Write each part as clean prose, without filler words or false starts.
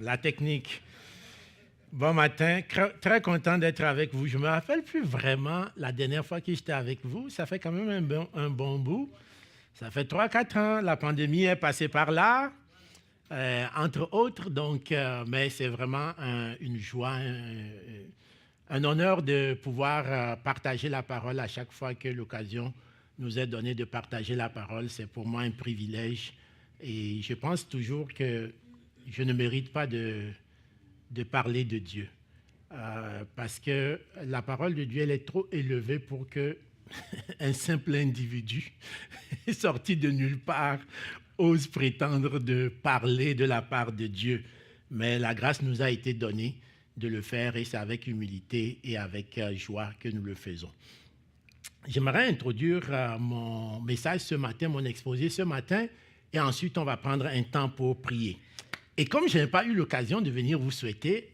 La technique. Bon matin, très content d'être avec vous. Je ne me rappelle plus vraiment la dernière fois que j'étais avec vous. Ça fait quand même un bon bout. Ça fait 3-4 ans. La pandémie est passée par là, entre autres. Donc, mais c'est vraiment une joie, un honneur de pouvoir partager la parole à chaque fois que l'occasion nous est donnée de partager la parole. C'est pour moi un privilège. Et je pense toujours que je ne mérite pas de parler de Dieu. Parce que la parole de Dieu, elle est trop élevée pour que un simple individu sorti de nulle part ose prétendre de parler de la part de Dieu. Mais la grâce nous a été donnée de le faire et c'est avec humilité et avec joie que nous le faisons. J'aimerais introduire mon message ce matin, mon exposé ce matin, et ensuite on va prendre un temps pour prier. Et comme je n'ai pas eu l'occasion de venir vous souhaiter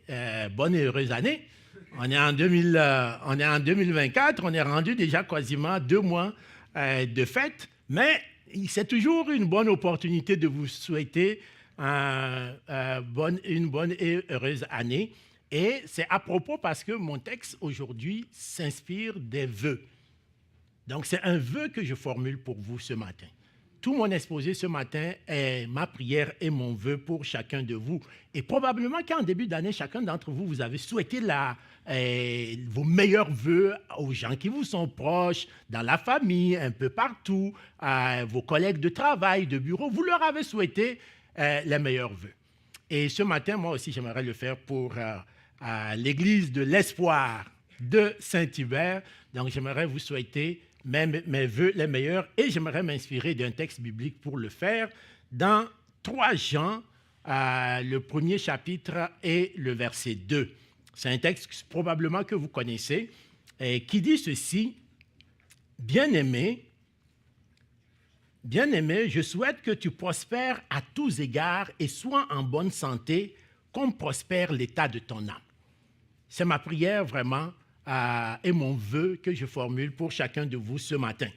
bonne et heureuse année, on est en 2024, on est rendu déjà quasiment 2 mois de fête, mais c'est toujours une bonne opportunité de vous souhaiter une bonne et heureuse année. Et c'est à propos parce que mon texte aujourd'hui s'inspire des vœux. Donc c'est un vœu que je formule pour vous ce matin. Tout mon exposé ce matin est ma prière et mon vœu pour chacun de vous. Et probablement qu'en début d'année, chacun d'entre vous, vous avez souhaité vos meilleurs vœux aux gens qui vous sont proches, dans la famille, un peu partout, vos collègues de travail, de bureau, vous leur avez souhaité les meilleurs vœux. Et ce matin, moi aussi, j'aimerais le faire pour l'église de l'Espoir de Saint-Hubert. Donc, j'aimerais vous souhaiter mes vœux les meilleurs et j'aimerais m'inspirer d'un texte biblique pour le faire dans 3 Jean, le premier chapitre et le verset 2. C'est un texte probablement que vous connaissez qui dit ceci: Bien-aimé, je souhaite que tu prospères à tous égards et sois en bonne santé comme prospère l'état de ton âme. C'est ma prière vraiment et mon vœu que je formule pour chacun de vous ce matin.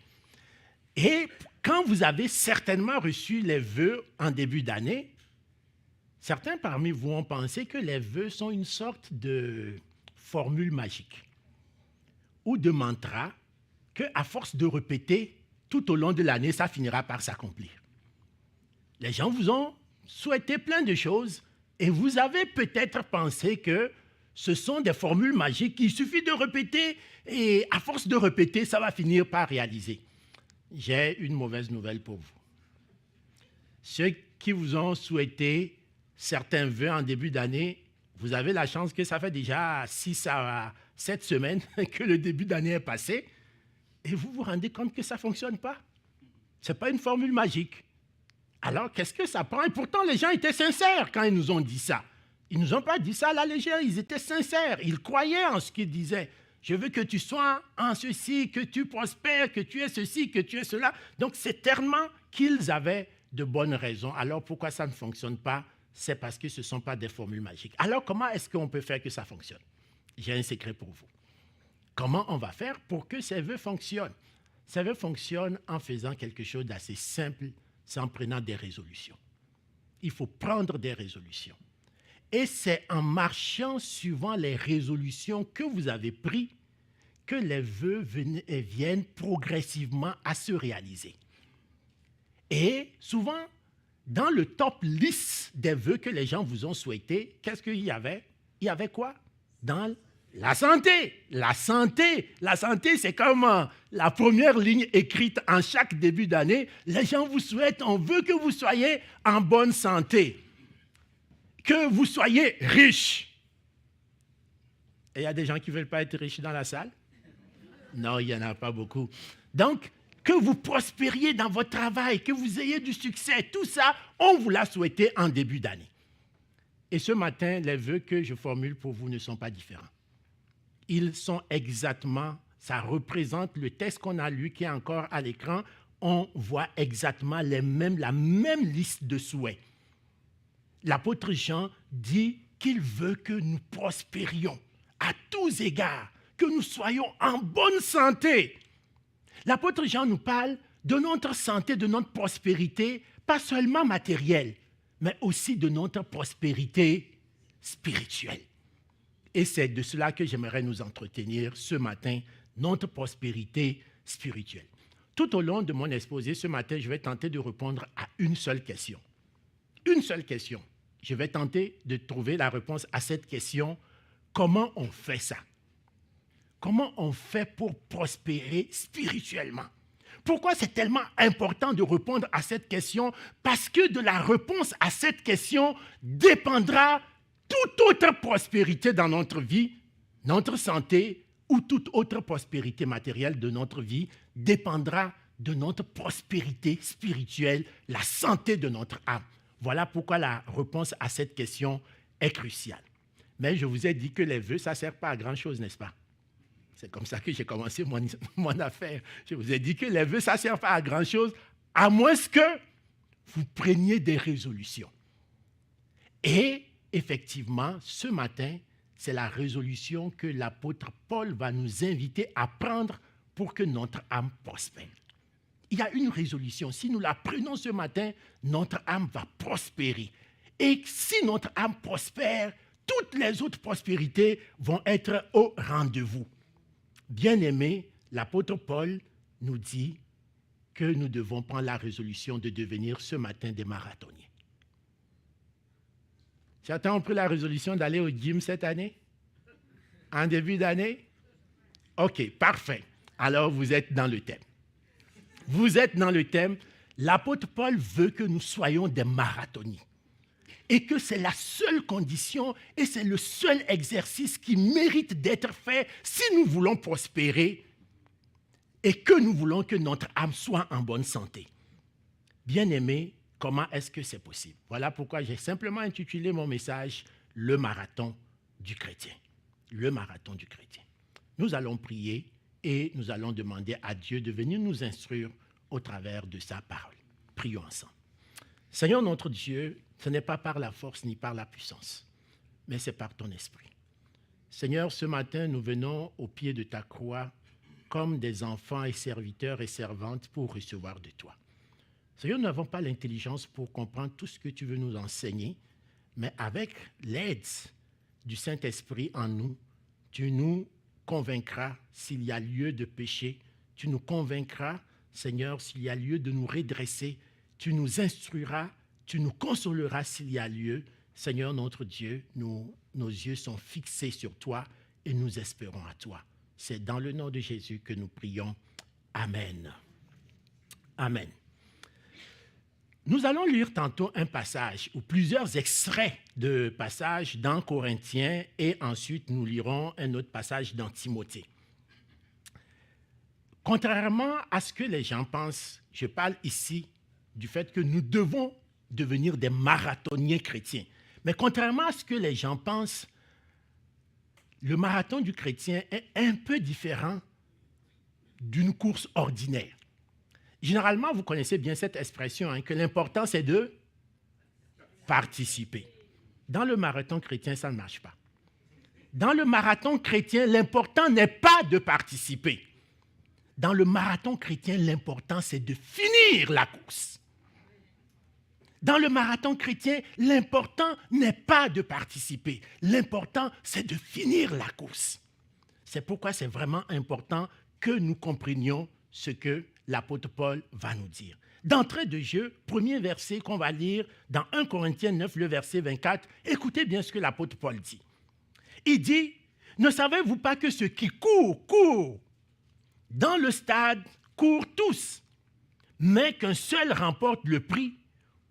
Et quand vous avez certainement reçu les vœux en début d'année, certains parmi vous ont pensé que les vœux sont une sorte de formule magique ou de mantra qu'à force de répéter tout au long de l'année, ça finira par s'accomplir. Les gens vous ont souhaité plein de choses et vous avez peut-être pensé que ce sont des formules magiques qu'il suffit de répéter et à force de répéter, ça va finir par réaliser. J'ai une mauvaise nouvelle pour vous. Ceux qui vous ont souhaité certains vœux en début d'année, vous avez la chance que ça fait déjà 6 à 7 semaines que le début d'année est passé et vous vous rendez compte que ça ne fonctionne pas. Ce n'est pas une formule magique. Alors, qu'est-ce que ça prend? Et pourtant, les gens étaient sincères quand ils nous ont dit ça. Ils ne nous ont pas dit ça à la légère, ils étaient sincères, ils croyaient en ce qu'ils disaient. Je veux que tu sois en ceci, que tu prospères, que tu aies ceci, que tu aies cela. Donc c'est tellement qu'ils avaient de bonnes raisons. Alors pourquoi ça ne fonctionne pas? C'est parce que ce ne sont pas des formules magiques. Alors comment est-ce qu'on peut faire que ça fonctionne? J'ai un secret pour vous. Comment on va faire pour que ces vœux fonctionnent? Ces vœux fonctionnent en faisant quelque chose d'assez simple, c'est en prenant des résolutions. Il faut prendre des résolutions. Et c'est en marchant suivant les résolutions que vous avez prises que les vœux viennent progressivement à se réaliser. Et souvent, dans le top list des vœux que les gens vous ont souhaités, qu'est-ce qu'il y avait? Il y avait quoi? Dans la santé. La santé, c'est comme la première ligne écrite en chaque début d'année. Les gens vous souhaitent, on veut que vous soyez en bonne santé. Que vous soyez riche. Et il y a des gens qui ne veulent pas être riches dans la salle? Non, il n'y en a pas beaucoup. Donc, que vous prospériez dans votre travail, que vous ayez du succès, tout ça, on vous l'a souhaité en début d'année. Et ce matin, les vœux que je formule pour vous ne sont pas différents. Ils sont exactement, ça représente le texte qu'on a lu qui est encore à l'écran, on voit exactement la même liste de souhaits. L'apôtre Jean dit qu'il veut que nous prospérions à tous égards, que nous soyons en bonne santé. L'apôtre Jean nous parle de notre santé, de notre prospérité, pas seulement matérielle, mais aussi de notre prospérité spirituelle. Et c'est de cela que j'aimerais nous entretenir ce matin, notre prospérité spirituelle. Tout au long de mon exposé ce matin, je vais tenter de répondre à une seule question. Une seule question. Je vais tenter de trouver la réponse à cette question. Comment on fait ça? Comment on fait pour prospérer spirituellement? Pourquoi c'est tellement important de répondre à cette question? Parce que de la réponse à cette question dépendra toute autre prospérité dans notre vie, notre santé ou toute autre prospérité matérielle de notre vie dépendra de notre prospérité spirituelle, la santé de notre âme. Voilà pourquoi la réponse à cette question est cruciale. Mais je vous ai dit que les vœux, ça ne sert pas à grand-chose, n'est-ce pas? C'est comme ça que j'ai commencé mon affaire. Je vous ai dit que les vœux, ça ne sert pas à grand-chose, à moins que vous preniez des résolutions. Et effectivement, ce matin, c'est la résolution que l'apôtre Paul va nous inviter à prendre pour que notre âme prospère. Il y a une résolution. Si nous la prenons ce matin, notre âme va prospérer. Et si notre âme prospère, toutes les autres prospérités vont être au rendez-vous. Bien-aimés, l'apôtre Paul nous dit que nous devons prendre la résolution de devenir ce matin des marathoniens. Certains ont pris la résolution d'aller au gym cette année? En début d'année? OK, parfait. Alors, vous êtes dans le thème. Vous êtes dans le thème. L'apôtre Paul veut que nous soyons des marathoniens. Et que c'est la seule condition et c'est le seul exercice qui mérite d'être fait si nous voulons prospérer et que nous voulons que notre âme soit en bonne santé. Bien-aimés, comment est-ce que c'est possible? Voilà pourquoi j'ai simplement intitulé mon message « Le marathon du chrétien ». Le marathon du chrétien. Nous allons prier et nous allons demander à Dieu de venir nous instruire au travers de sa parole. Prions ensemble. Seigneur notre Dieu, ce n'est pas par la force ni par la puissance, mais c'est par ton esprit. Seigneur, ce matin, nous venons au pied de ta croix comme des enfants et serviteurs et servantes pour recevoir de toi. Seigneur, nous n'avons pas l'intelligence pour comprendre tout ce que tu veux nous enseigner, mais avec l'aide du Saint-Esprit en nous, tu nous convaincras s'il y a lieu de pécher, tu nous convaincras, Seigneur, s'il y a lieu de nous redresser, tu nous instruiras, tu nous consoleras s'il y a lieu. Seigneur notre Dieu, nos yeux sont fixés sur toi et nous espérons à toi. C'est dans le nom de Jésus que nous prions. Amen. Amen. Nous allons lire tantôt un passage ou plusieurs extraits de passages dans Corinthiens et ensuite nous lirons un autre passage dans Timothée. Contrairement à ce que les gens pensent, je parle ici du fait que nous devons devenir des marathoniens chrétiens. Mais contrairement à ce que les gens pensent, le marathon du chrétien est un peu différent d'une course ordinaire. Généralement, vous connaissez bien cette expression, que l'important, c'est de participer. Dans le marathon chrétien, ça ne marche pas. Dans le marathon chrétien, l'important n'est pas de participer. Dans le marathon chrétien, l'important, c'est de finir la course. Dans le marathon chrétien, l'important n'est pas de participer. L'important, c'est de finir la course. C'est pourquoi c'est vraiment important que nous comprenions ce que l'apôtre Paul va nous dire. D'entrée de jeu, premier verset qu'on va lire dans 1 Corinthiens 9, le verset 24, écoutez bien ce que l'apôtre Paul dit. Il dit, « Ne savez-vous pas que ceux qui courent dans le stade courent tous, mais qu'un seul remporte le prix,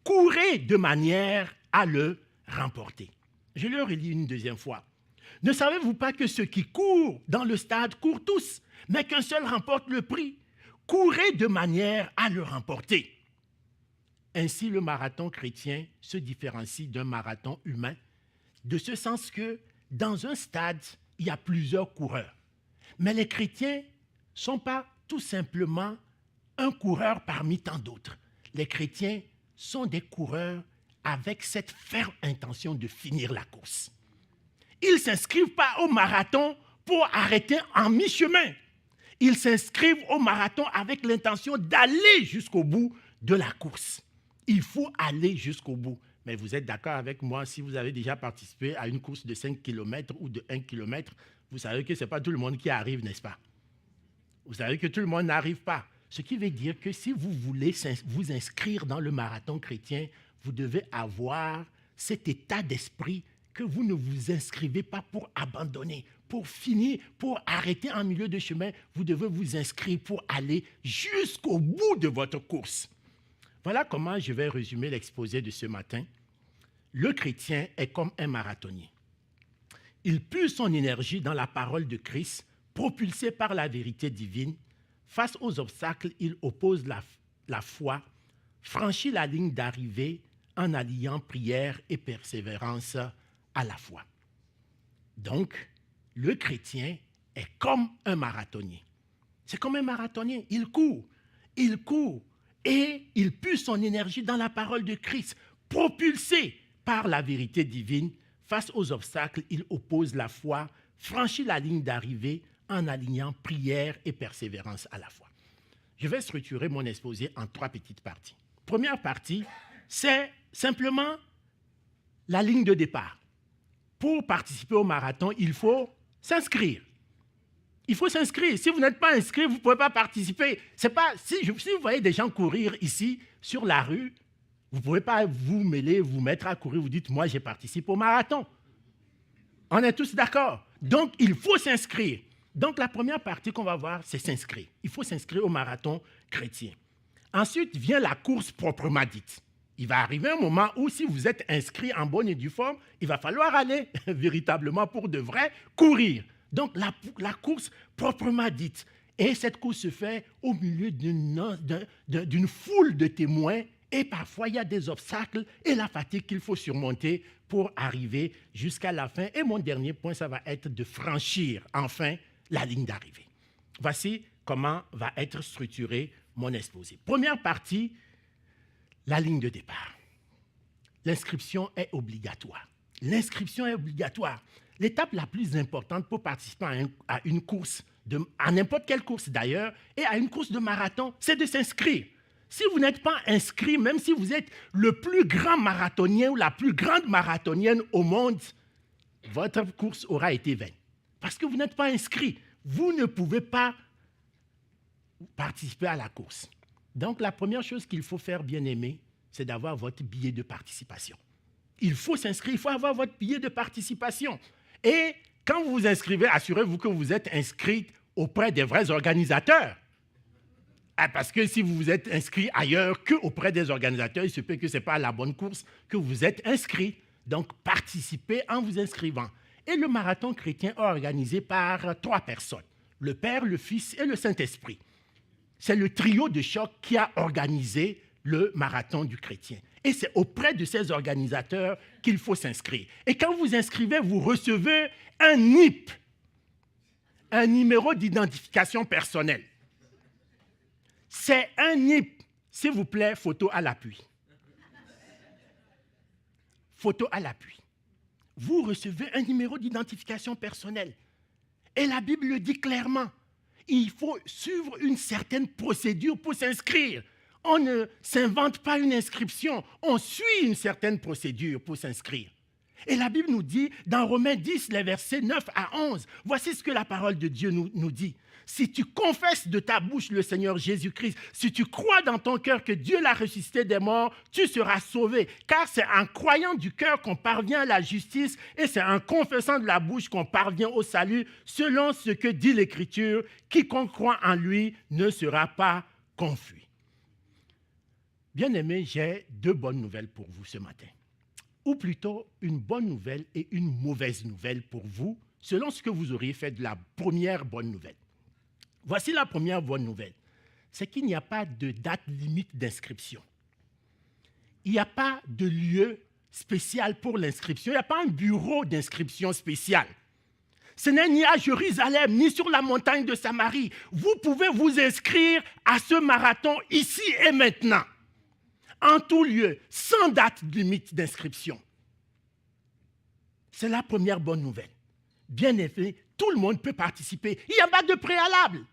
courez de manière à le remporter. » Je le relis une deuxième fois. « Ne savez-vous pas que ceux qui courent dans le stade courent tous, mais qu'un seul remporte le prix, courez de manière à le remporter. » Ainsi, le marathon chrétien se différencie d'un marathon humain, de ce sens que dans un stade, il y a plusieurs coureurs. Mais les chrétiens ne sont pas tout simplement un coureur parmi tant d'autres. Les chrétiens sont des coureurs avec cette ferme intention de finir la course. Ils ne s'inscrivent pas au marathon pour arrêter en mi-chemin. Ils s'inscrivent au marathon avec l'intention d'aller jusqu'au bout de la course. Il faut aller jusqu'au bout. Mais vous êtes d'accord avec moi, si vous avez déjà participé à une course de 5 km ou de 1 km, vous savez que ce n'est pas tout le monde qui arrive, n'est-ce pas? Vous savez que tout le monde n'arrive pas. Ce qui veut dire que si vous voulez vous inscrire dans le marathon chrétien, vous devez avoir cet état d'esprit que vous ne vous inscrivez pas pour abandonner, pour finir, pour arrêter en milieu de chemin. Vous devez vous inscrire pour aller jusqu'au bout de votre course. Voilà comment je vais résumer l'exposé de ce matin. Le chrétien est comme un marathonnier. Il puise son énergie dans la parole de Christ, propulsé par la vérité divine. Face aux obstacles, il oppose la foi, franchit la ligne d'arrivée en alliant prière et persévérance à la fois. Donc, le chrétien est comme un marathonnier. C'est comme un marathonnier, il court et il puise son énergie dans la parole de Christ, propulsé par la vérité divine. Face aux obstacles, il oppose la foi, franchit la ligne d'arrivée en alignant prière et persévérance à la fois. Je vais structurer mon exposé en 3 petites parties. Première partie, c'est simplement la ligne de départ. Pour participer au marathon, il faut s'inscrire. Il faut s'inscrire. Si vous n'êtes pas inscrit, vous ne pouvez pas participer. C'est pas, si vous voyez des gens courir ici, sur la rue, vous ne pouvez pas vous mêler, vous mettre à courir, vous dites, moi, je participe au marathon. On est tous d'accord. Donc, il faut s'inscrire. Donc, la première partie qu'on va voir, c'est s'inscrire. Il faut s'inscrire au marathon chrétien. Ensuite vient la course proprement dite. Il va arriver un moment où, si vous êtes inscrit en bonne et due forme, il va falloir aller véritablement pour de vrai courir. Donc, la course proprement dite. Et cette course se fait au milieu d'une foule de témoins. Et parfois, il y a des obstacles et la fatigue qu'il faut surmonter pour arriver jusqu'à la fin. Et mon dernier point, ça va être de franchir enfin la ligne d'arrivée. Voici comment va être structuré mon exposé. Première partie, la ligne de départ. L'inscription est obligatoire. L'inscription est obligatoire. L'étape la plus importante pour participer à une course, à n'importe quelle course d'ailleurs, et à une course de marathon, c'est de s'inscrire. Si vous n'êtes pas inscrit, même si vous êtes le plus grand marathonien ou la plus grande marathonienne au monde, votre course aura été vaine. Parce que vous n'êtes pas inscrit. Vous ne pouvez pas participer à la course. Donc, la première chose qu'il faut faire, bien aimé, c'est d'avoir votre billet de participation. Il faut s'inscrire, il faut avoir votre billet de participation. Et quand vous vous inscrivez, assurez-vous que vous êtes inscrit auprès des vrais organisateurs. Parce que si vous vous êtes inscrit ailleurs qu'auprès des organisateurs, il se peut que ce n'est pas la bonne course que vous êtes inscrit. Donc, participez en vous inscrivant. Et le marathon chrétien est organisé par 3 personnes, le Père, le Fils et le Saint-Esprit. C'est le trio de choc qui a organisé le marathon du chrétien. Et c'est auprès de ces organisateurs qu'il faut s'inscrire. Et quand vous inscrivez, vous recevez un NIP, un numéro d'identification personnelle. C'est un NIP. S'il vous plaît, photo à l'appui. Photo à l'appui. Vous recevez un numéro d'identification personnelle. Et la Bible le dit clairement. Il faut suivre une certaine procédure pour s'inscrire. On ne s'invente pas une inscription, on suit une certaine procédure pour s'inscrire. Et la Bible nous dit, dans Romains 10, les versets 9 à 11, voici ce que la parole de Dieu nous dit. Si tu confesses de ta bouche le Seigneur Jésus-Christ, si tu crois dans ton cœur que Dieu l'a ressuscité des morts, tu seras sauvé. Car c'est en croyant du cœur qu'on parvient à la justice et c'est en confessant de la bouche qu'on parvient au salut, selon ce que dit l'Écriture, quiconque croit en lui ne sera pas confus. Bien-aimés, j'ai 2 bonnes nouvelles pour vous ce matin. Ou plutôt une bonne nouvelle et une mauvaise nouvelle pour vous, selon ce que vous auriez fait de la première bonne nouvelle. Voici la première bonne nouvelle. C'est qu'il n'y a pas de date limite d'inscription. Il n'y a pas de lieu spécial pour l'inscription. Il n'y a pas un bureau d'inscription spécial. Ce n'est ni à Jérusalem, ni sur la montagne de Samarie. Vous pouvez vous inscrire à ce marathon ici et maintenant. En tout lieu, sans date limite d'inscription. C'est la première bonne nouvelle. Bien effet, tout le monde peut participer. Il n'y a pas de préalable.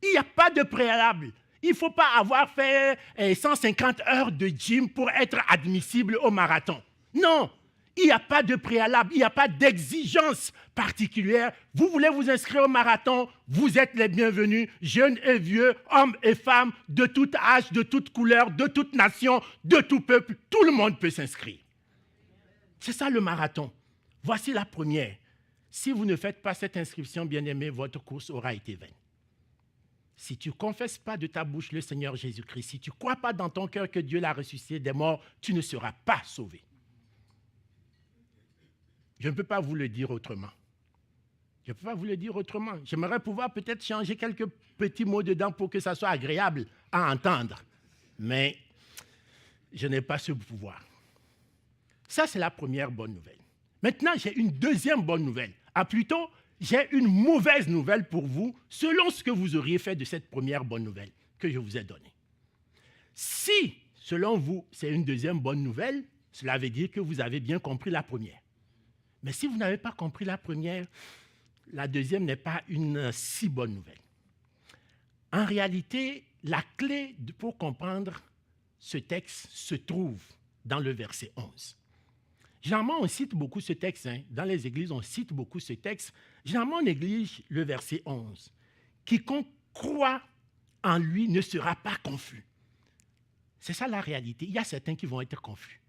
Il n'y a pas de préalable. Il ne faut pas avoir fait 150 heures de gym pour être admissible au marathon. Non, il n'y a pas de préalable, il n'y a pas d'exigence particulière. Vous voulez vous inscrire au marathon, vous êtes les bienvenus, jeunes et vieux, hommes et femmes, de tout âge, de toute couleur, de toute nation, de tout peuple. Tout le monde peut s'inscrire. C'est ça le marathon. Voici la première. Si vous ne faites pas cette inscription, bien-aimé, votre course aura été vaine. Si tu ne confesses pas de ta bouche le Seigneur Jésus-Christ, si tu ne crois pas dans ton cœur que Dieu l'a ressuscité des morts, tu ne seras pas sauvé. Je ne peux pas vous le dire autrement. Je ne peux pas vous le dire autrement. J'aimerais pouvoir peut-être changer quelques petits mots dedans pour que ça soit agréable à entendre. Mais je n'ai pas ce pouvoir. Ça, c'est la première bonne nouvelle. Maintenant, j'ai une deuxième bonne nouvelle. Plutôt, j'ai une mauvaise nouvelle pour vous, selon ce que vous auriez fait de cette première bonne nouvelle que je vous ai donnée. Si, selon vous, c'est une deuxième bonne nouvelle, cela veut dire que vous avez bien compris la première. Mais si vous n'avez pas compris la première, la deuxième n'est pas une si bonne nouvelle. En réalité, la clé pour comprendre ce texte se trouve dans le verset 11. Généralement, on cite beaucoup ce texte. Dans les églises, on cite beaucoup ce texte. Généralement, on néglige le verset 11. Quiconque croit en lui ne sera pas confus. C'est ça la réalité. Il y a certains qui vont être confus.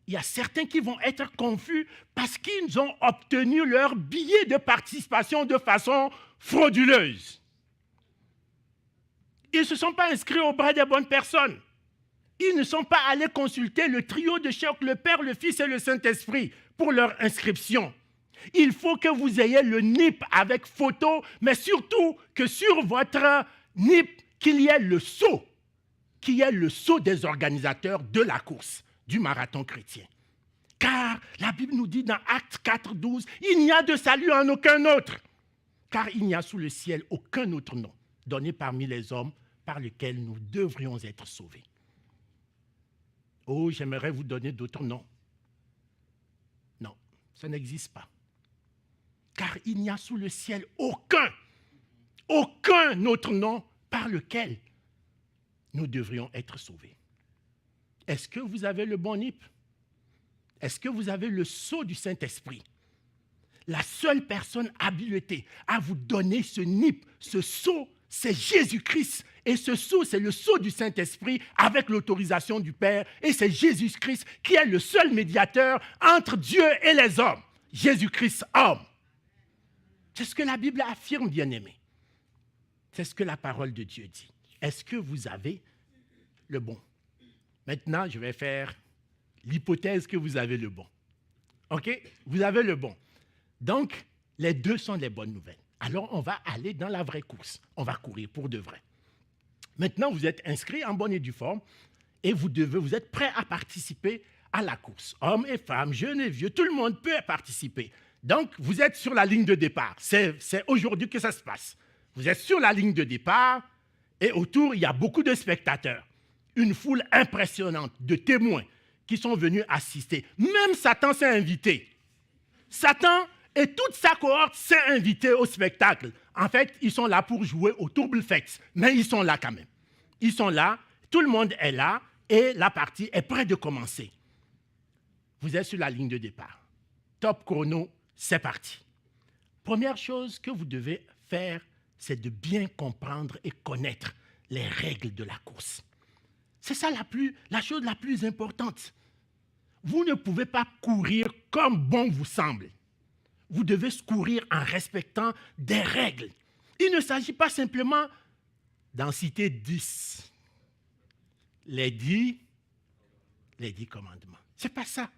Il y a certains qui vont être confus parce qu'ils ont obtenu leur billet de participation de façon frauduleuse. Ils ne se sont pas inscrits auprès des bonnes personnes. Ils ne sont pas allés consulter le trio de chefs, le Père, le Fils et le Saint-Esprit pour leur inscription. Il faut que vous ayez le NIP avec photo, mais surtout que sur votre NIP, qu'il y ait le sceau des organisateurs de la course, du marathon chrétien. Car la Bible nous dit dans Actes 4, 12, il n'y a de salut en aucun autre, car il n'y a sous le ciel aucun autre nom donné parmi les hommes par lequel nous devrions être sauvés. Oh, j'aimerais vous donner d'autres noms. Non, ça n'existe pas. Car il n'y a sous le ciel aucun autre nom par lequel nous devrions être sauvés. Est-ce que vous avez le bon NIP? Est-ce que vous avez le sceau du Saint-Esprit? La seule personne habilitée à vous donner ce NIP, ce sceau, c'est Jésus-Christ. Et ce sceau, c'est le sceau du Saint-Esprit avec l'autorisation du Père. Et c'est Jésus-Christ qui est le seul médiateur entre Dieu et les hommes. Jésus-Christ, homme. C'est ce que la Bible affirme, bien-aimés. C'est ce que la parole de Dieu dit. Est-ce que vous avez le bon? Maintenant, je vais faire l'hypothèse que vous avez le bon. OK? Vous avez le bon. Donc, les deux sont les bonnes nouvelles. Alors, on va aller dans la vraie course. On va courir pour de vrai. Maintenant, vous êtes inscrits en bonne et due forme et vous êtes prêts à participer à la course. Hommes et femmes, jeunes et vieux, tout le monde peut participer. Donc, vous êtes sur la ligne de départ. C'est aujourd'hui que ça se passe. Vous êtes sur la ligne de départ et autour, il y a beaucoup de spectateurs. Une foule impressionnante de témoins qui sont venus assister. Même Satan s'est invité. Satan et toute sa cohorte s'est invité au spectacle. En fait, ils sont là pour jouer au Tourbillfex, mais ils sont là quand même. Ils sont là, tout le monde est là et la partie est prête de commencer. Vous êtes sur la ligne de départ. Top chrono, c'est parti. Première chose que vous devez faire, c'est de bien comprendre et connaître les règles de la course. C'est ça la chose la plus importante. Vous ne pouvez pas courir comme bon vous semble. Vous devez courir en respectant des règles. Il ne s'agit pas simplement d'en citer 10. Les 10 commandements. Ce n'est pas ça.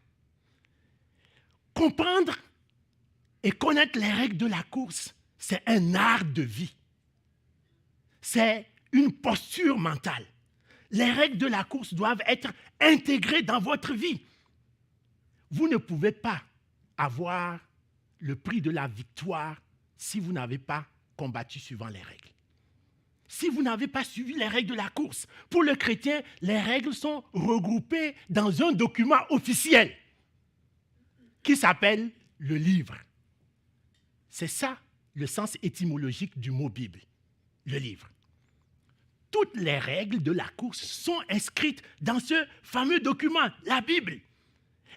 Comprendre et connaître les règles de la course, c'est un art de vie. C'est une posture mentale. Les règles de la course doivent être intégrées dans votre vie. Vous ne pouvez pas avoir le prix de la victoire si vous n'avez pas combattu suivant les règles. Si vous n'avez pas suivi les règles de la course, pour le chrétien, les règles sont regroupées dans un document officiel qui s'appelle le livre. C'est ça le sens étymologique du mot Bible, le livre. Toutes les règles de la course sont inscrites dans ce fameux document, la Bible.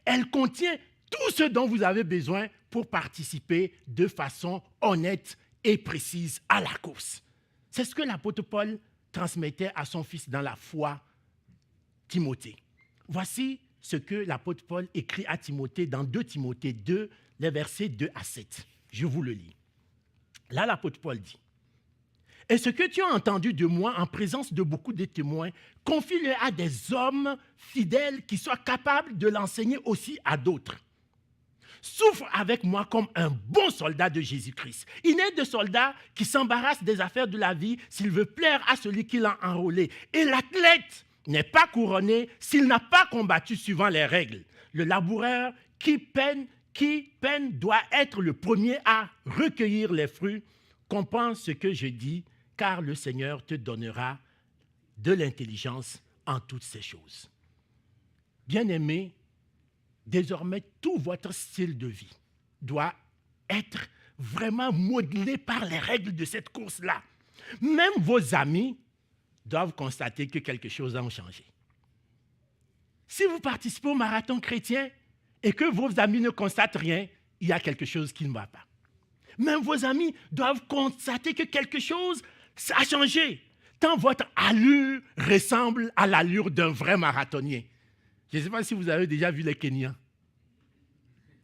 Elle contient tout ce dont vous avez besoin pour participer de façon honnête et précise à la course. C'est ce que l'apôtre Paul transmettait à son fils dans la foi, Timothée. Voici ce que l'apôtre Paul écrit à Timothée dans 2 Timothée 2, les versets 2 à 7. Je vous le lis. Là, l'apôtre Paul dit: « Et ce que tu as entendu de moi en présence de beaucoup de témoins, confie-le à des hommes fidèles qui soient capables de l'enseigner aussi à d'autres. Souffre avec moi comme un bon soldat de Jésus-Christ. Il n'est de soldat qui s'embarrasse des affaires de la vie s'il veut plaire à celui qui l'a enrôlé. Et l'athlète n'est pas couronné s'il n'a pas combattu suivant les règles. Le laboureur qui peine doit être le premier à recueillir les fruits. Comprends ce que je dis, car le Seigneur te donnera de l'intelligence en toutes ces choses. » Bien-aimés, désormais, tout votre style de vie doit être vraiment modelé par les règles de cette course-là. Même vos amis doivent constater que quelque chose a changé. Si vous participez au marathon chrétien et que vos amis ne constatent rien, il y a quelque chose qui ne va pas. Même vos amis doivent constater que quelque chose a changé, tant votre allure ressemble à l'allure d'un vrai marathonien. Je ne sais pas si vous avez déjà vu les Kenyans.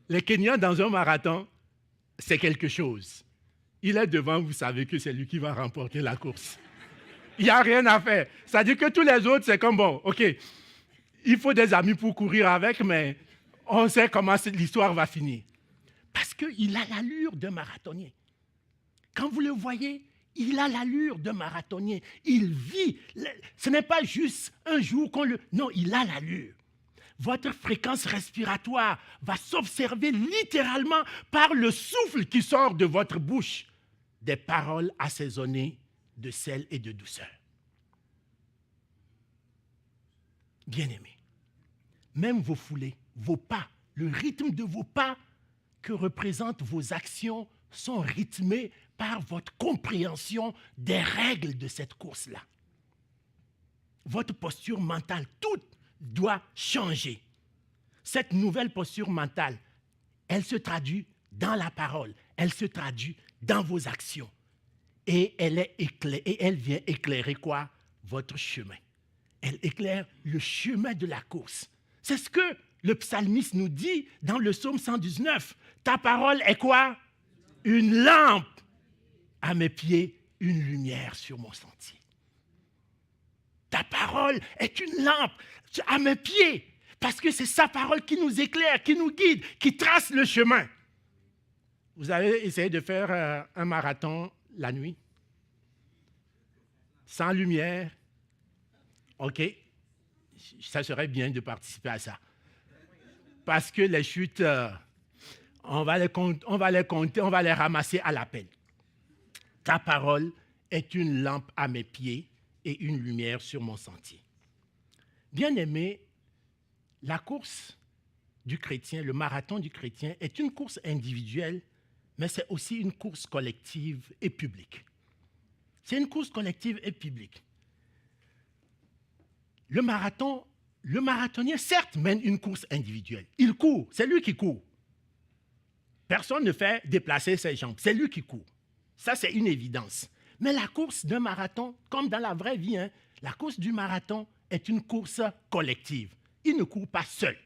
Les Kenyans, dans un marathon, c'est quelque chose. Il est devant, vous savez que c'est lui qui va remporter la course. Il n'y a rien à faire. C'est-à-dire que tous les autres, c'est comme, bon, OK, il faut des amis pour courir avec, mais on sait comment l'histoire va finir. Parce qu'il a l'allure d'un marathonien. Quand vous le voyez, il a l'allure d'un marathonien. Il vit. Ce n'est pas juste un jour qu'on le... Non, il a l'allure. Votre fréquence respiratoire va s'observer littéralement par le souffle qui sort de votre bouche. Des paroles assaisonnées de sel et de douceur. Bien-aimés, même vos foulées, vos pas, le rythme de vos pas que représentent vos actions sont rythmés par votre compréhension des règles de cette course-là. Votre posture mentale, tout doit changer. Cette nouvelle posture mentale, elle se traduit dans la parole, elle se traduit dans vos actions. Et elle vient éclairer quoi? Votre chemin. Elle éclaire le chemin de la course. C'est ce que le psalmiste nous dit dans le psaume 119. Ta parole est quoi? Une lampe à mes pieds, une lumière sur mon sentier. Ta parole est une lampe à mes pieds, parce que c'est sa parole qui nous éclaire, qui nous guide, qui trace le chemin. Vous avez essayé de faire un marathon la nuit? Sans lumière? OK. Ça serait bien de participer à ça. Parce que les chutes, on va les compter, on va les ramasser à l'appel. Ta parole est une lampe à mes pieds et une lumière sur mon sentier. Bien-aimé, la course du chrétien, le marathon du chrétien, est une course individuelle, mais c'est aussi une course collective et publique. C'est une course collective et publique. Le marathonien, certes, mène une course individuelle. Il court, c'est lui qui court. Personne ne fait déplacer ses jambes, c'est lui qui court. Ça, c'est une évidence. Mais la course d'un marathon, comme dans la vraie vie, la course du marathon est une course collective. Il ne court pas seul.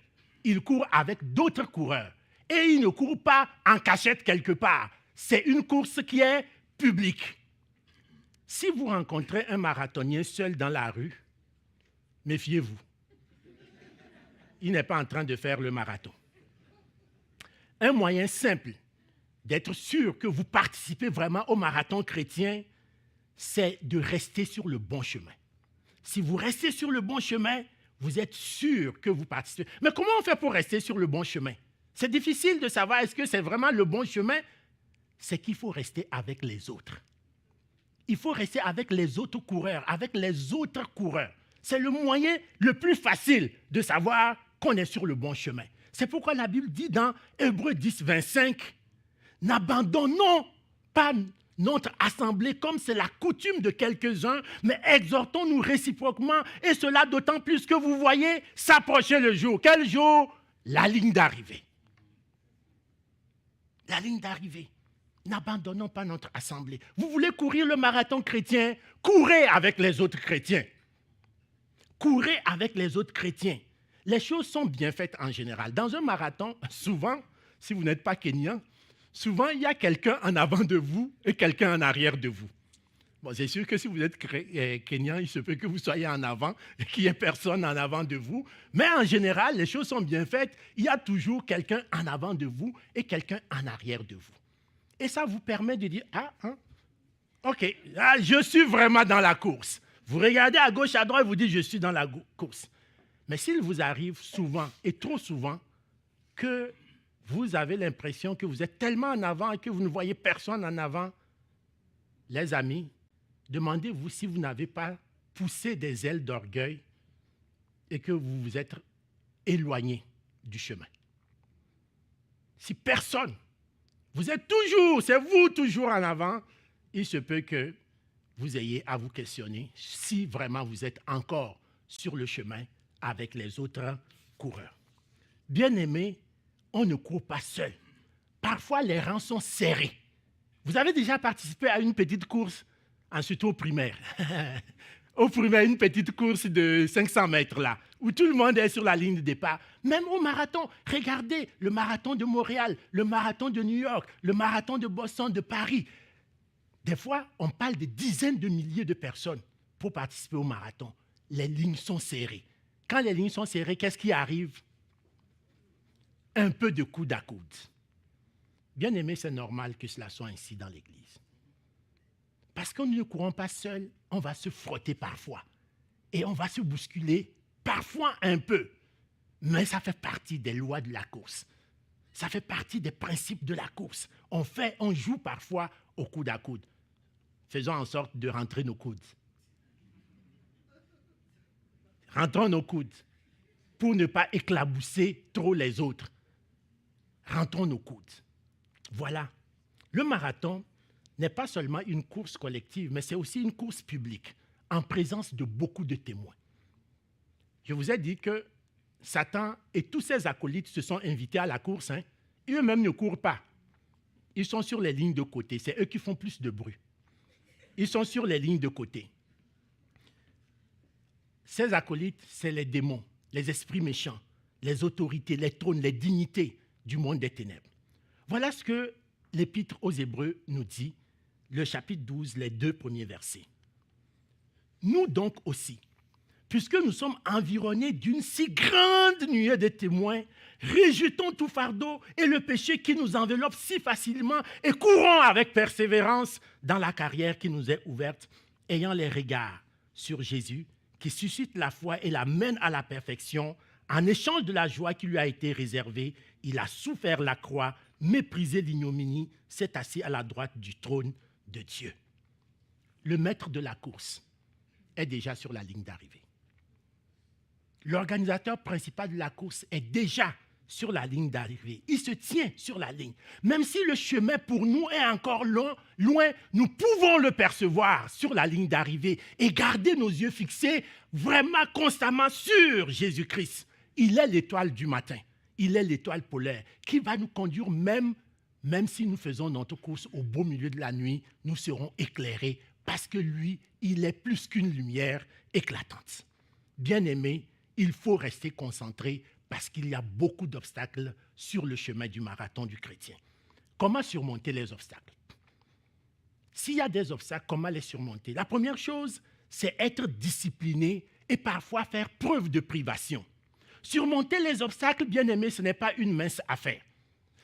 Il court avec d'autres coureurs. Et il ne court pas en cachette quelque part. C'est une course qui est publique. Si vous rencontrez un marathonien seul dans la rue, méfiez-vous. Il n'est pas en train de faire le marathon. Un moyen simple d'être sûr que vous participez vraiment au marathon chrétien, c'est de rester sur le bon chemin. Si vous restez sur le bon chemin, vous êtes sûr que vous participez. Mais comment on fait pour rester sur le bon chemin? C'est difficile de savoir est-ce que c'est vraiment le bon chemin. C'est qu'il faut rester avec les autres. Il faut rester avec les autres coureurs, avec les autres coureurs. C'est le moyen le plus facile de savoir qu'on est sur le bon chemin. C'est pourquoi la Bible dit dans Hébreux 10, 25, « N'abandonnons pas notre assemblée comme c'est la coutume de quelques-uns, mais exhortons-nous réciproquement, et cela d'autant plus que vous voyez s'approcher le jour. » Quel jour? la ligne d'arrivée. La ligne d'arrivée. N'abandonnons pas notre assemblée. Vous voulez courir le marathon chrétien? Courez avec les autres chrétiens. Courez avec les autres chrétiens. Les choses sont bien faites en général. Dans un marathon, souvent, si vous n'êtes pas kényan, souvent il y a quelqu'un en avant de vous et quelqu'un en arrière de vous. Bon, c'est sûr que si vous êtes kényan, il se peut que vous soyez en avant et qu'il n'y ait personne en avant de vous. Mais en général, les choses sont bien faites. Il y a toujours quelqu'un en avant de vous et quelqu'un en arrière de vous. Et ça vous permet de dire, ok, là, je suis vraiment dans la course. Vous regardez à gauche, à droite, vous dites, je suis dans la course. Mais s'il vous arrive souvent, et trop souvent, que vous avez l'impression que vous êtes tellement en avant et que vous ne voyez personne en avant, les amis, demandez-vous si vous n'avez pas poussé des ailes d'orgueil et que vous vous êtes éloigné du chemin. Si personne, vous êtes toujours, c'est vous toujours en avant, il se peut que vous ayez à vous questionner si vraiment vous êtes encore sur le chemin avec les autres coureurs. Bien-aimés, on ne court pas seul. Parfois, les rangs sont serrés. Vous avez déjà participé à une petite course, ensuite au primaire. Au primaire, une petite course de 500 mètres là, où tout le monde est sur la ligne de départ. Même au marathon, regardez le marathon de Montréal, le marathon de New York, le marathon de Boston, de Paris. Des fois, on parle de dizaines de milliers de personnes pour participer au marathon. Les lignes sont serrées. Quand les lignes sont serrées, qu'est-ce qui arrive? Un peu de coude à coude. Bien aimé, c'est normal que cela soit ainsi dans l'Église. Parce que nous ne courons pas seuls, on va se frotter parfois. Et on va se bousculer parfois un peu. Mais ça fait partie des lois de la course. Ça fait partie des principes de la course. On joue parfois au coude à coude. Faisons en sorte de rentrer nos coudes. Rentrons nos coudes pour ne pas éclabousser trop les autres. Rentrons nos coudes. Voilà. Le marathon n'est pas seulement une course collective, mais c'est aussi une course publique, en présence de beaucoup de témoins. Je vous ai dit que Satan et tous ses acolytes se sont invités à la course. Eux-mêmes ne courent pas. Ils sont sur les lignes de côté. C'est eux qui font plus de bruit. Ils sont sur les lignes de côté. Ces acolytes, c'est les démons, les esprits méchants, les autorités, les trônes, les dignités du monde des ténèbres. Voilà ce que l'Épître aux Hébreux nous dit, le chapitre 12, les 2 premiers versets. Nous donc aussi, puisque nous sommes environnés d'une si grande nuée de témoins, rejetons tout fardeau et le péché qui nous enveloppe si facilement et courons avec persévérance dans la carrière qui nous est ouverte, ayant les regards sur Jésus qui suscite la foi et la mène à la perfection. En échange de la joie qui lui a été réservée, il a souffert la croix, méprisé l'ignominie, s'est assis à la droite du trône de Dieu. Le maître de la course est déjà sur la ligne d'arrivée. L'organisateur principal de la course est déjà sur la ligne d'arrivée. Il se tient sur la ligne. Même si le chemin pour nous est encore loin, nous pouvons le percevoir sur la ligne d'arrivée et garder nos yeux fixés vraiment constamment sur Jésus-Christ. Il est l'étoile du matin. Il est l'étoile polaire qui va nous conduire même si nous faisons notre course au beau milieu de la nuit, nous serons éclairés parce que lui, il est plus qu'une lumière éclatante. Bien-aimés, il faut rester concentré parce qu'il y a beaucoup d'obstacles sur le chemin du marathon du chrétien. Comment surmonter les obstacles? S'il y a des obstacles, comment les surmonter? La première chose, c'est être discipliné et parfois faire preuve de privation. Surmonter les obstacles, bien-aimés, ce n'est pas une mince affaire.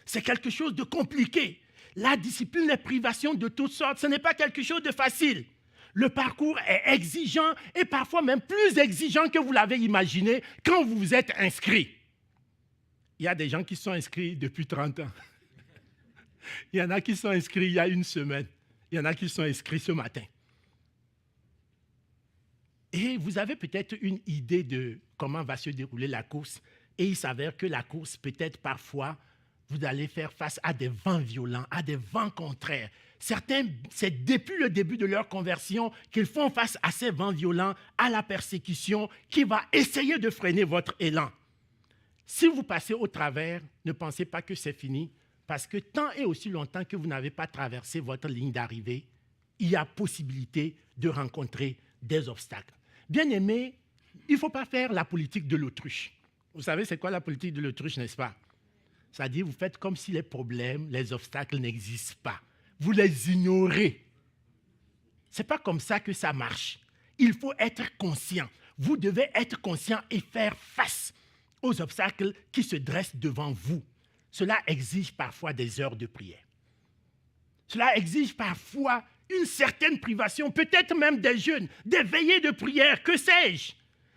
C'est quelque chose de compliqué. La discipline, les privations de toutes sortes, ce n'est pas quelque chose de facile. Le parcours est exigeant et parfois même plus exigeant que vous l'avez imaginé quand vous vous êtes inscrit. Il y a des gens qui sont inscrits depuis 30 ans. Il y en a qui sont inscrits il y a une semaine. Il y en a qui sont inscrits ce matin. Et vous avez peut-être une idée de comment va se dérouler la course. Et il s'avère que la course, peut-être parfois, vous allez faire face à des vents violents, à des vents contraires. Certains, c'est depuis le début de leur conversion qu'ils font face à ces vents violents, à la persécution qui va essayer de freiner votre élan. Si vous passez au travers, ne pensez pas que c'est fini, parce que tant et aussi longtemps que vous n'avez pas traversé votre ligne d'arrivée, il y a possibilité de rencontrer des obstacles. Bien-aimés, il ne faut pas faire la politique de l'autruche. Vous savez, c'est quoi la politique de l'autruche, n'est-ce pas? C'est-à-dire, vous faites comme si les problèmes, les obstacles n'existent pas. Vous les ignorez. Ce n'est pas comme ça que ça marche. Il faut être conscient. Vous devez être conscient et faire face aux obstacles qui se dressent devant vous. Cela exige parfois des heures de prière. Cela exige parfois une certaine privation, peut-être même des jeûnes, des veillées de prière, que sais-je.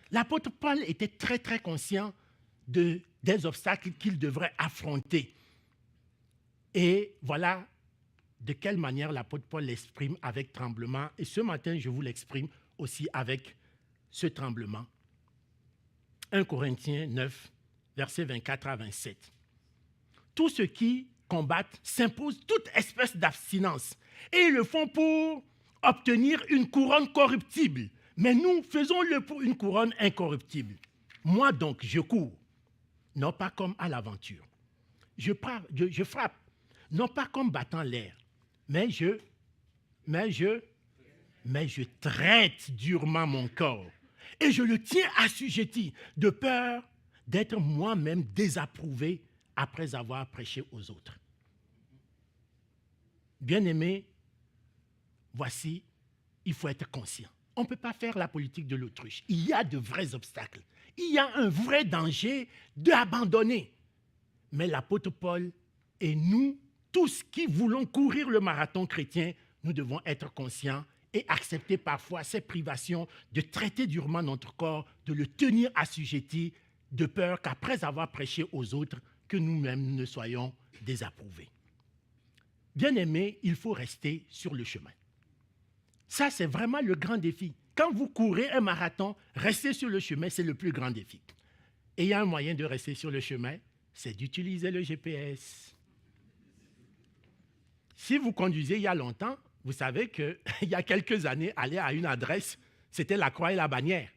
L'apôtre Paul était très, très conscient des obstacles qu'il devrait affronter. Et voilà de quelle manière l'apôtre Paul l'exprime avec tremblement. Et ce matin, je vous l'exprime aussi avec ce tremblement. 1 Corinthiens 9, versets 24 à 27. Tous ceux qui combattent s'imposent toute espèce d'abstinence. Et ils le font pour obtenir une couronne corruptible. Mais nous faisons-le pour une couronne incorruptible. Moi donc, je cours, non pas comme à l'aventure. Je frappe, non pas comme battant l'air, mais je traite durement mon corps. Et je le tiens assujetti, de peur d'être moi-même désapprouvé après avoir prêché aux autres. Bien-aimés, voici, il faut être conscient. On ne peut pas faire la politique de l'autruche. Il y a de vrais obstacles. Il y a un vrai danger d'abandonner. Mais l'apôtre Paul et nous, tous qui voulons courir le marathon chrétien, nous devons être conscients et accepter parfois ces privations, de traiter durement notre corps, de le tenir assujetti, de peur qu'après avoir prêché aux autres, que nous-mêmes ne soyons désapprouvés. Bien-aimés, il faut rester sur le chemin. Ça, c'est vraiment le grand défi. Quand vous courez un marathon, rester sur le chemin, c'est le plus grand défi. Et il y a un moyen de rester sur le chemin, c'est d'utiliser le GPS. Si vous conduisez il y a longtemps, vous savez qu'il y a quelques années, aller à une adresse, c'était la croix et la bannière.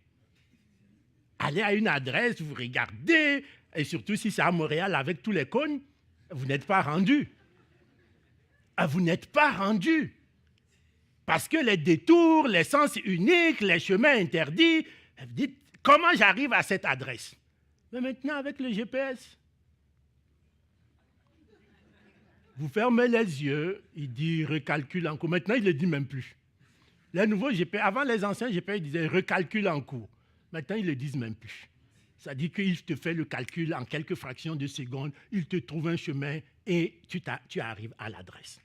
Aller à une adresse, vous regardez, et surtout si c'est à Montréal avec tous les cônes, vous n'êtes pas rendu. Vous n'êtes pas rendu. Parce que les détours, les sens uniques, les chemins interdits, vous dites, comment j'arrive à cette adresse? Mais maintenant, avec le GPS, vous fermez les yeux, il dit recalcule en cours. Maintenant, il ne le dit même plus. Les nouveaux GPS, avant les anciens GPS, ils disaient recalcule en cours. Maintenant, ils ne le disent même plus. Ça dit qu'il te fait le calcul en quelques fractions de secondes, il te trouve un chemin et tu arrives à l'adresse.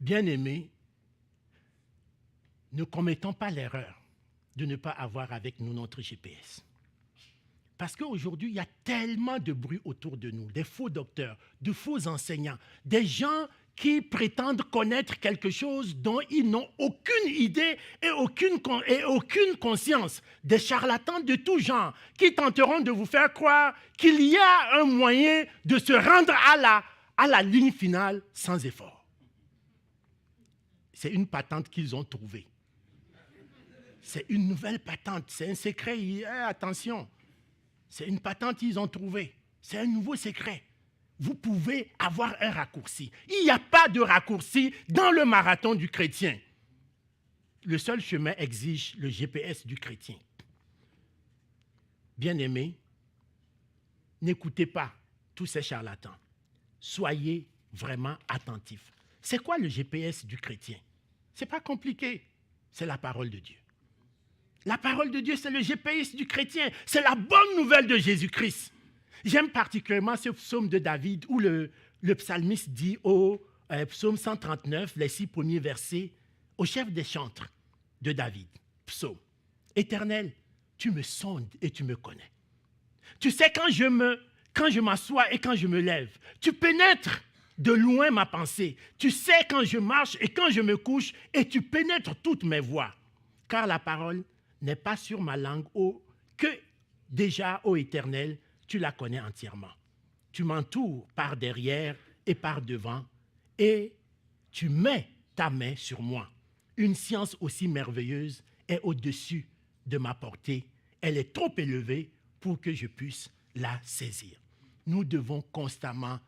Bien-aimés, ne commettons pas l'erreur de ne pas avoir avec nous notre GPS. Parce qu'aujourd'hui, il y a tellement de bruit autour de nous, des faux docteurs, de faux enseignants, des gens qui prétendent connaître quelque chose dont ils n'ont aucune idée et aucune conscience, des charlatans de tout genre qui tenteront de vous faire croire qu'il y a un moyen de se rendre à la ligne finale sans effort. C'est une patente qu'ils ont trouvée. C'est une nouvelle patente, c'est un secret, attention. C'est une patente qu'ils ont trouvée, c'est un nouveau secret. Vous pouvez avoir un raccourci. Il n'y a pas de raccourci dans le marathon du chrétien. Le seul chemin exige le GPS du chrétien. Bien-aimés, n'écoutez pas tous ces charlatans. Soyez vraiment attentifs. C'est quoi le GPS du chrétien? Ce n'est pas compliqué, c'est la parole de Dieu. La parole de Dieu, c'est le GPS du chrétien. C'est la bonne nouvelle de Jésus-Christ. J'aime particulièrement ce psaume de David où le psalmiste dit au psaume 139, les 6 premiers versets, au chef des chantres de David, psaume. Éternel, tu me sondes et tu me connais. Tu sais quand je m'assois et quand je me lève. Tu pénètres de loin ma pensée. Tu sais quand je marche et quand je me couche et tu pénètres toutes mes voies. Car la parole n'est pas sur ma langue, que déjà, ô Éternel, tu la connais entièrement. Tu m'entoures par derrière et par devant, et tu mets ta main sur moi. Une science aussi merveilleuse est au-dessus de ma portée. Elle est trop élevée pour que je puisse la saisir. Nous devons constamment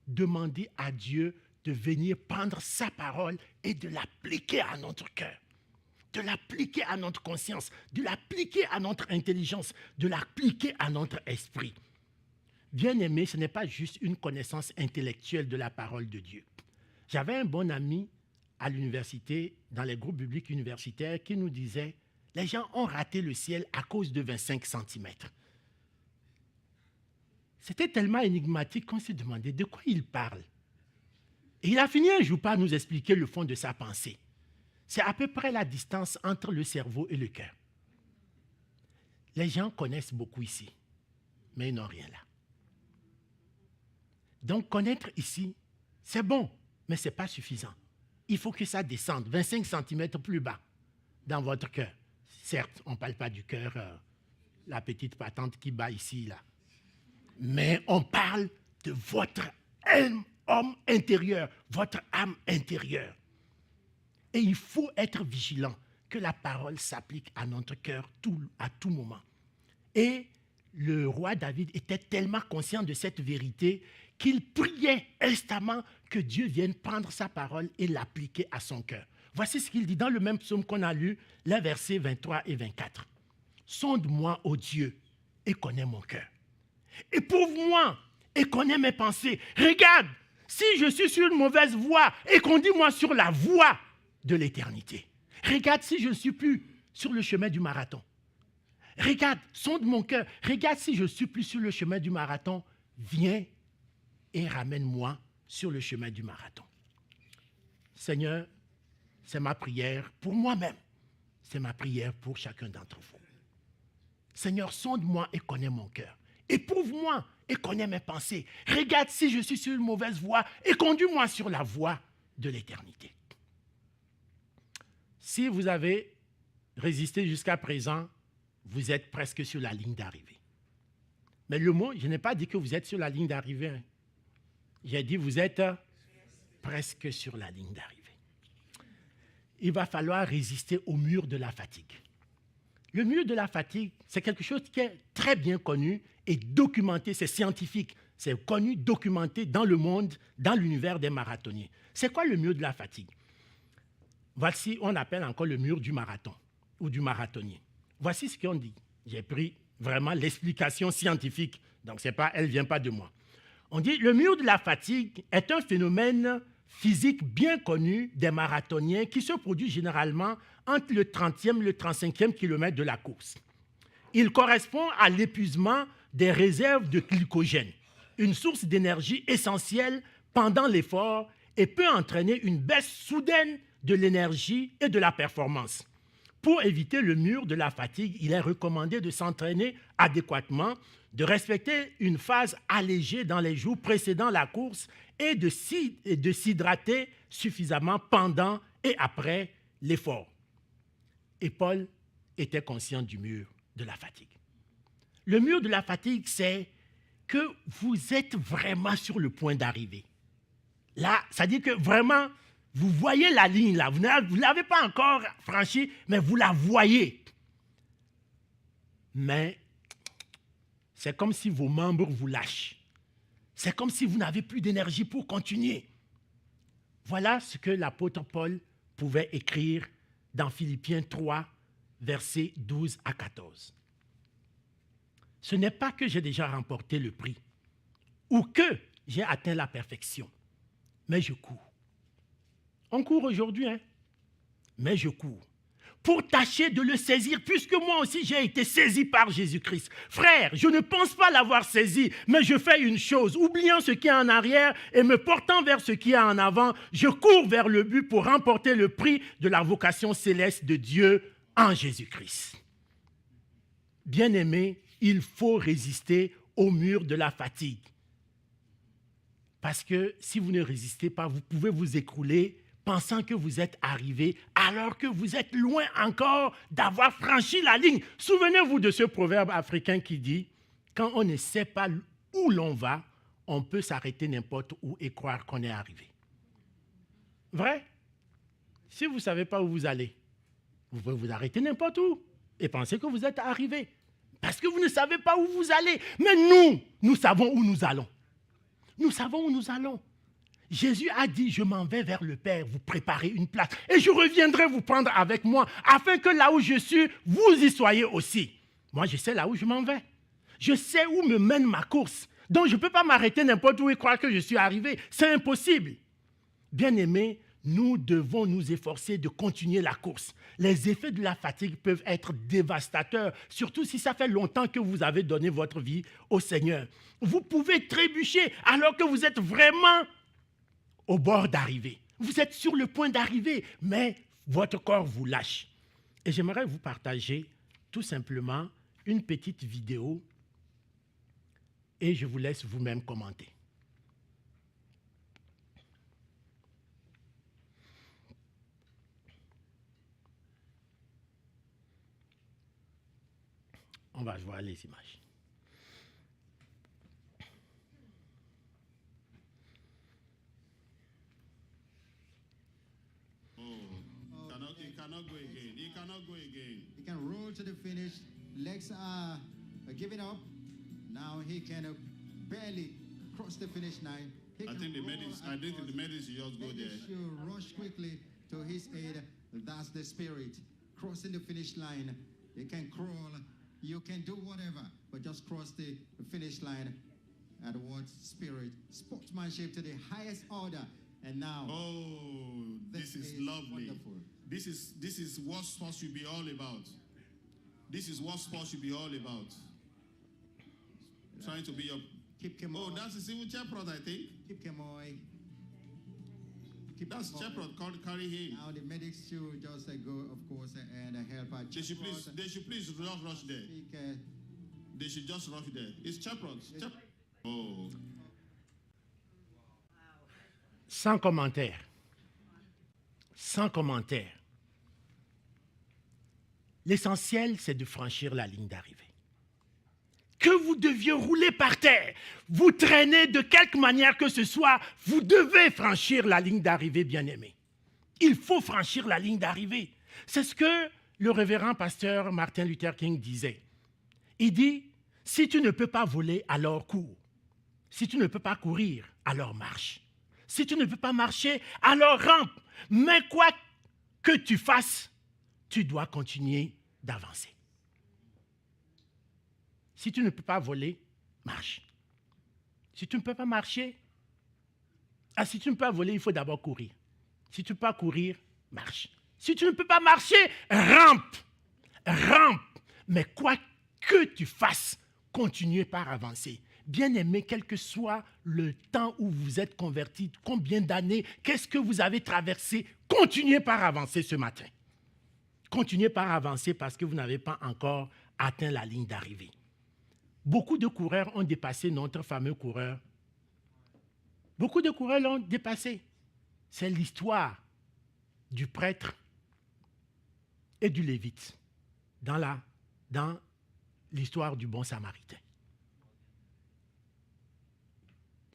demander à Dieu de venir prendre sa parole et de l'appliquer à notre cœur, de l'appliquer à notre conscience, de l'appliquer à notre intelligence, de l'appliquer à notre esprit. Bien-aimé, ce n'est pas juste une connaissance intellectuelle de la parole de Dieu. J'avais un bon ami à l'université, dans les groupes bibliques universitaires, qui nous disait « Les gens ont raté le ciel à cause de 25 centimètres. » C'était tellement énigmatique qu'on s'est demandé de quoi il parle. Et il a fini un jour par nous expliquer le fond de sa pensée. C'est à peu près la distance entre le cerveau et le cœur. Les gens connaissent beaucoup ici, mais ils n'ont rien là. Donc connaître ici, c'est bon, mais ce n'est pas suffisant. Il faut que ça descende 25 cm plus bas dans votre cœur. Certes, on ne parle pas du cœur, la petite patente qui bat ici, là. Mais on parle de votre homme intérieur, votre âme intérieure. Et il faut être vigilant que la parole s'applique à notre cœur à tout moment. Et le roi David était tellement conscient de cette vérité qu'il priait instamment que Dieu vienne prendre sa parole et l'appliquer à son cœur. Voici ce qu'il dit dans le même psaume qu'on a lu, les versets 23 et 24. « Sonde-moi, ô Dieu, et connais mon cœur. Éprouve-moi et connais mes pensées. Regarde, si je suis sur une mauvaise voie, et conduis-moi sur la voie de l'éternité. Regarde si je ne suis plus sur le chemin du marathon. Regarde, sonde mon cœur. Regarde si je ne suis plus sur le chemin du marathon. Viens et ramène-moi sur le chemin du marathon. » Seigneur, c'est ma prière pour moi-même. C'est ma prière pour chacun d'entre vous. Seigneur, sonde-moi et connais mon cœur. Éprouve-moi et connais mes pensées. Regarde si je suis sur une mauvaise voie et conduis-moi sur la voie de l'éternité. Si vous avez résisté jusqu'à présent, vous êtes presque sur la ligne d'arrivée. Mais le mot, je n'ai pas dit que vous êtes sur la ligne d'arrivée. Hein. J'ai dit vous êtes presque sur la ligne d'arrivée. Il va falloir résister au mur de la fatigue. Le mur de la fatigue, c'est quelque chose qui est très bien connu et documenté, c'est scientifique. C'est connu, documenté dans le monde, dans l'univers des marathoniens. C'est quoi le mur de la fatigue? Voici, on appelle encore le mur du marathon ou du marathonien. Voici ce qu'on dit. J'ai pris vraiment l'explication scientifique, donc elle ne vient pas de moi. On dit le mur de la fatigue est un phénomène physique bien connu des marathoniens qui se produit généralement entre le 30e et le 35e kilomètre de la course. Il correspond à l'épuisement des réserves de glycogène, une source d'énergie essentielle pendant l'effort et peut entraîner une baisse soudaine de l'énergie et de la performance. Pour éviter le mur de la fatigue, il est recommandé de s'entraîner adéquatement, de respecter une phase allégée dans les jours précédant la course et de s'hydrater suffisamment pendant et après l'effort. Et Paul était conscient du mur de la fatigue. Le mur de la fatigue, c'est que vous êtes vraiment sur le point d'arriver. Là, ça dit que vraiment, vous voyez la ligne là, vous ne l'avez pas encore franchie, mais vous la voyez. Mais c'est comme si vos membres vous lâchent. C'est comme si vous n'avez plus d'énergie pour continuer. Voilà ce que l'apôtre Paul pouvait écrire dans Philippiens 3, versets 12 à 14. Ce n'est pas que j'ai déjà remporté le prix ou que j'ai atteint la perfection, mais je cours. On court aujourd'hui, hein? Mais je cours pour tâcher de le saisir, puisque moi aussi j'ai été saisi par Jésus-Christ. Frère, je ne pense pas l'avoir saisi, mais je fais une chose, oubliant ce qui est en arrière et me portant vers ce qui est en avant, je cours vers le but pour remporter le prix de la vocation céleste de Dieu en Jésus-Christ. Bien-aimé, il faut résister au mur de la fatigue. Parce que si vous ne résistez pas, vous pouvez vous écrouler pensant que vous êtes arrivé alors que vous êtes loin encore d'avoir franchi la ligne. Souvenez-vous de ce proverbe africain qui dit « Quand on ne sait pas où l'on va, on peut s'arrêter n'importe où et croire qu'on est arrivé. » Vrai? Si vous ne savez pas où vous allez, vous pouvez vous arrêter n'importe où et penser que vous êtes arrivé. Parce que vous ne savez pas où vous allez. Mais nous savons où nous allons. Nous savons où nous allons. Jésus a dit, je m'en vais vers le Père, vous préparez une place. Et je reviendrai vous prendre avec moi, afin que là où je suis, vous y soyez aussi. Moi, je sais là où je m'en vais. Je sais où me mène ma course. Donc, je ne peux pas m'arrêter n'importe où et croire que je suis arrivé. C'est impossible. Bien-aimés, nous devons nous efforcer de continuer la course. Les effets de la fatigue peuvent être dévastateurs, surtout si ça fait longtemps que vous avez donné votre vie au Seigneur. Vous pouvez trébucher alors que vous êtes vraiment au bord d'arriver. Vous êtes sur le point d'arriver, mais votre corps vous lâche. Et j'aimerais vous partager tout simplement une petite vidéo et je vous laisse vous-même commenter. On va voir les images. He cannot go again. He cannot go again. He can roll to the finish. Legs are giving up. Now he can barely cross the finish line. I think the medics should just go there. Should rush quickly to his aid. That's the spirit. Crossing the finish line. You can crawl. You can do whatever, but just cross the finish line. And what spirit? Sportsmanship to the highest order. And now, this is lovely. Wonderful. This is what sports should be all about. This is what sports should be all about. Trying to be your. Keep Kemoy. That's the civil chaperone, I think. Keep Kemoy. That's chaperone. Carry him. Now the medics should just go, of course, and help out. They should please just rush there. They should just rush there. It's chaperone. Sans commentaire. Sans commentaire. L'essentiel, c'est de franchir la ligne d'arrivée. Que vous deviez rouler par terre, vous traîner de quelque manière que ce soit, vous devez franchir la ligne d'arrivée, bien-aimés. Il faut franchir la ligne d'arrivée. C'est ce que le révérend pasteur Martin Luther King disait. Il dit, si tu ne peux pas voler, alors cours. Si tu ne peux pas courir, alors marche. Si tu ne peux pas marcher, alors rampe. Mais quoi que tu fasses, tu dois continuer d'avancer. Si tu ne peux pas voler, marche. Si tu ne peux pas marcher, si tu ne peux pas voler, il faut d'abord courir. Si tu ne peux pas courir, marche. Si tu ne peux pas marcher, rampe. Rampe. Mais quoi que tu fasses, continue par avancer. Bien-aimé, quel que soit le temps où vous êtes converti, combien d'années, qu'est-ce que vous avez traversé, continuez par avancer ce matin. Continuez par avancer parce que vous n'avez pas encore atteint la ligne d'arrivée. Beaucoup de coureurs ont dépassé notre fameux coureur. Beaucoup de coureurs l'ont dépassé. C'est l'histoire du prêtre et du lévite dans l'histoire du bon samaritain.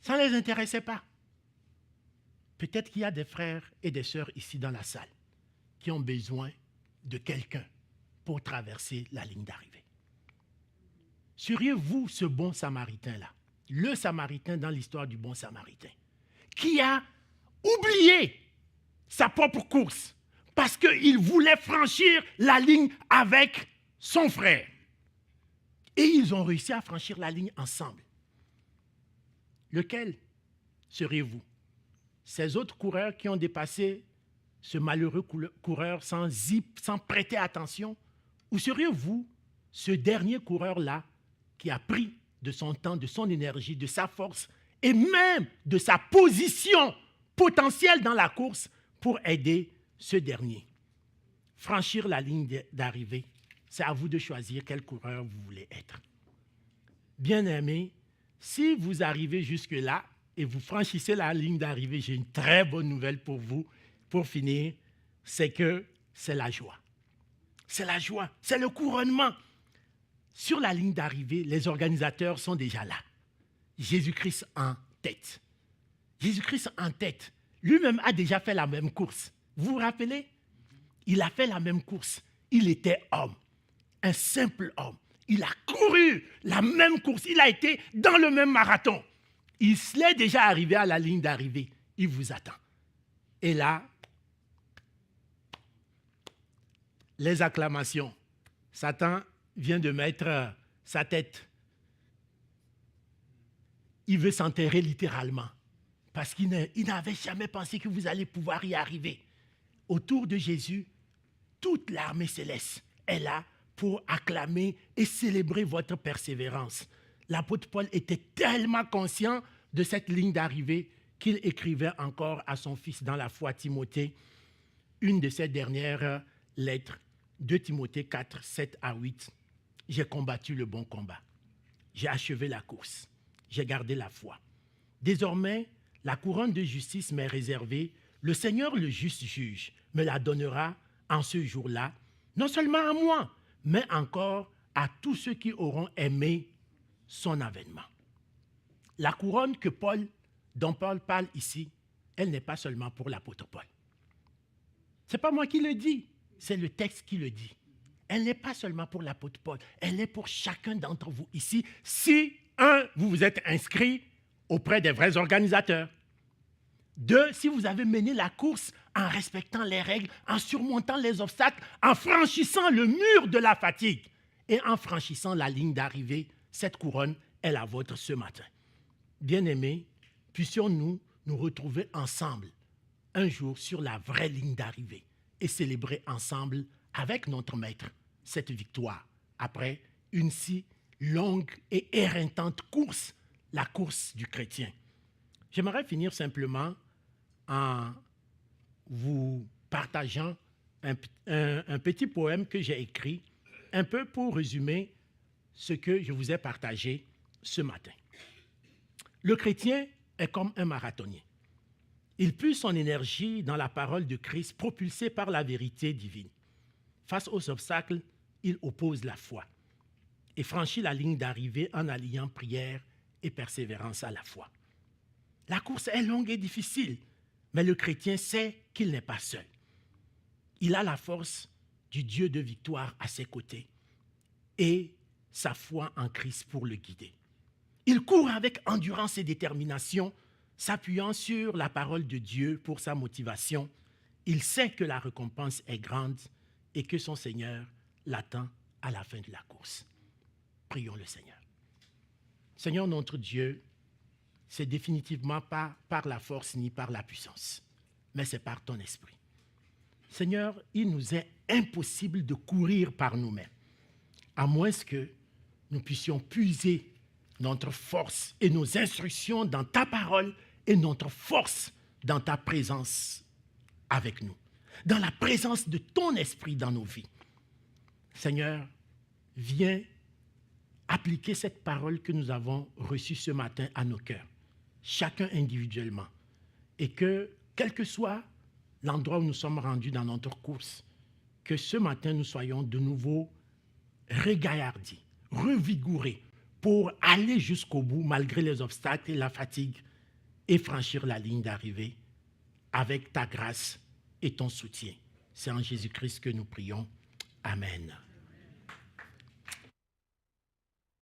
Ça ne les intéressait pas. Peut-être qu'il y a des frères et des sœurs ici dans la salle qui ont besoin de quelqu'un pour traverser la ligne d'arrivée. Seriez-vous ce bon samaritain-là, le samaritain dans l'histoire du bon samaritain, qui a oublié sa propre course parce qu'il voulait franchir la ligne avec son frère. Et ils ont réussi à franchir la ligne ensemble. Lequel seriez-vous? Ces autres coureurs qui ont dépassé ce malheureux coureur sans prêter attention? Ou seriez-vous ce dernier coureur-là qui a pris de son temps, de son énergie, de sa force et même de sa position potentielle dans la course pour aider ce dernier? Franchir la ligne d'arrivée, c'est à vous de choisir quel coureur vous voulez être. Bien-aimés, si vous arrivez jusque-là et vous franchissez la ligne d'arrivée, j'ai une très bonne nouvelle pour vous. Pour finir, c'est que c'est la joie. C'est la joie, c'est le couronnement. Sur la ligne d'arrivée, les organisateurs sont déjà là. Jésus-Christ en tête. Jésus-Christ en tête. Lui-même a déjà fait la même course. Vous vous rappelez? Il a fait la même course. Il était homme, un simple homme. Il a couru la même course. Il a été dans le même marathon. Il est déjà arrivé à la ligne d'arrivée. Il vous attend. Et là, les acclamations. Satan vient de mettre sa tête. Il veut s'enterrer littéralement. Parce qu'il n'avait jamais pensé que vous allez pouvoir y arriver. Autour de Jésus, toute l'armée céleste est là pour acclamer et célébrer votre persévérance. L'apôtre Paul était tellement conscient de cette ligne d'arrivée qu'il écrivait encore à son fils dans la foi, Timothée, une de ses dernières lettres, 2 Timothée 4, 7 à 8. « J'ai combattu le bon combat. J'ai achevé la course. J'ai gardé la foi. Désormais, la couronne de justice m'est réservée. Le Seigneur, le juste juge, me la donnera en ce jour-là, non seulement à moi, mais encore à tous ceux qui auront aimé son avènement. » La couronne dont Paul parle ici, elle n'est pas seulement pour l'apôtre Paul. Ce n'est pas moi qui le dis, c'est le texte qui le dit. Elle n'est pas seulement pour l'apôtre Paul, elle est pour chacun d'entre vous ici, si, 1, vous vous êtes inscrit auprès des vrais organisateurs. 2, si vous avez mené la course en respectant les règles, en surmontant les obstacles, en franchissant le mur de la fatigue et en franchissant la ligne d'arrivée, cette couronne est la vôtre ce matin. Bien-aimés, puissions-nous nous retrouver ensemble un jour sur la vraie ligne d'arrivée et célébrer ensemble avec notre Maître cette victoire après une si longue et éreintante course, la course du chrétien. J'aimerais finir simplement en vous partageant un petit poème que j'ai écrit, un peu pour résumer ce que je vous ai partagé ce matin. Le chrétien est comme un marathonien. Il puise son énergie dans la parole de Christ propulsée par la vérité divine. Face aux obstacles, il oppose la foi et franchit la ligne d'arrivée en alliant prière et persévérance à la fois. La course est longue et difficile, mais le chrétien sait qu'il n'est pas seul. Il a la force du Dieu de victoire à ses côtés et sa foi en Christ pour le guider. Il court avec endurance et détermination, s'appuyant sur la parole de Dieu pour sa motivation. Il sait que la récompense est grande et que son Seigneur l'attend à la fin de la course. Prions le Seigneur. Seigneur notre Dieu, c'est définitivement pas par la force ni par la puissance, mais c'est par ton esprit. Seigneur, il nous est impossible de courir par nous-mêmes, à moins que nous puissions puiser notre force et nos instructions dans ta parole et notre force dans ta présence avec nous, dans la présence de ton esprit dans nos vies. Seigneur, viens appliquer cette parole que nous avons reçue ce matin à nos cœurs, chacun individuellement, et que, quel que soit l'endroit où nous sommes rendus dans notre course, que ce matin nous soyons de nouveau regaillardis, revigorés, pour aller jusqu'au bout malgré les obstacles et la fatigue et franchir la ligne d'arrivée avec ta grâce et ton soutien. C'est en Jésus-Christ que nous prions. Amen.